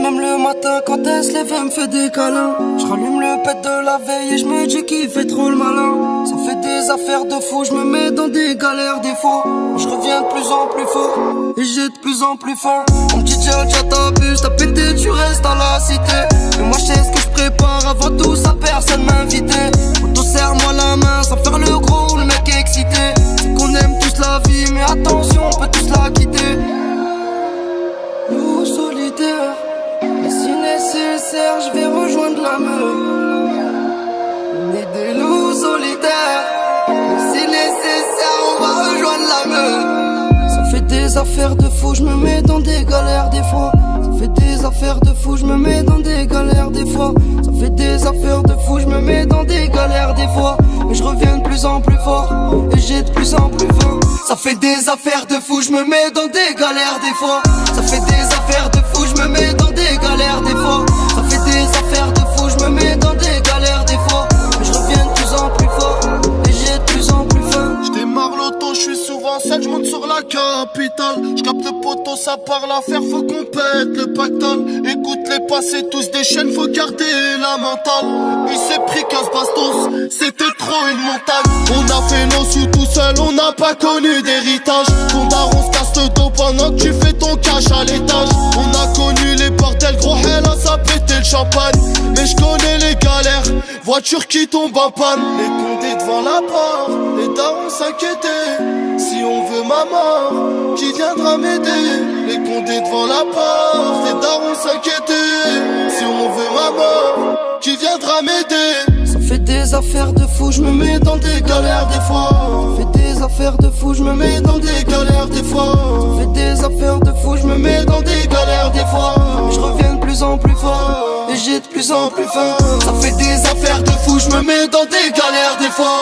même le matin quand elle se lève, elle me fait des câlins. Je rallume le pet de la veille et je me dis qu'il fait trop le malin. Ça fait des affaires de fou, je me mets dans des galères des fois. Je reviens de plus en plus fort et j'ai de plus en plus faim. Mon petit déjà t'abuses, t'as pété, tu restes à la cité. Mais moi je sais ce que je prépare, avant tout ça personne m'invitait. Auto serre-moi la main sans faire le gros ou le mec excité. C'est qu'on aime tous la vie mais attention on peut tous la quitter. Loup solitaire, mais si nécessaire je vais rejoindre la meute. On est des loups solitaires, mais si nécessaire on va rejoindre la meute. Ça fait des affaires de fou, je me mets dans des galères des fois. Ça fait des affaires de fou, je me mets dans des galères des fois. Ça fait des affaires de fou, je me mets dans des galères des fois. Mais je reviens de plus en plus fort et j'ai de plus en plus faim. Ça fait des affaires de fou, je me mets dans des galères des fois. Ça fait des affaires de fou, je me mets dans des galères des fois. Ça fait des affaires de fou, je me mets dans des galères des fois. Mais je reviens de plus en plus fort et j'ai de plus en plus faim. J'démarre l'auto, j'suis souvent seul, j'monte sur la capitale. J'capte le poteau, ça parle à faire, faut qu'on pète le pactole. Écoute les passés, tous des chaînes, faut garder la mentale. Il s'est pris 15 bastos, c'était trop une montagne. On a fait nos sous tout seul, on n'a pas connu d'héritage. Ton daron se casse le dos pendant que tu fais ton cash à l'étage. On a connu les bordels, gros hell, ça pétait le champagne. Mais j'connais les galères, voiture qui tombe en panne. Les condés devant la porte, les darons s'inquiétaient. Si on veut ma mort, qui viendra m'aider? Les condés devant la porte, les darons s'inquiétaient. Si on veut ma mort, qui viendra m'aider? Ça fait des affaires de fou, je me mets dans des galères des fois. Ça fait des affaires de fou, je me mets dans des galères des fois. Ça fait des affaires de fou, je me mets dans des galères des fois. Mais je reviens de plus en plus fort et j'ai de plus en plus faim. Ça fait des affaires de fou, je me mets dans des galères des fois.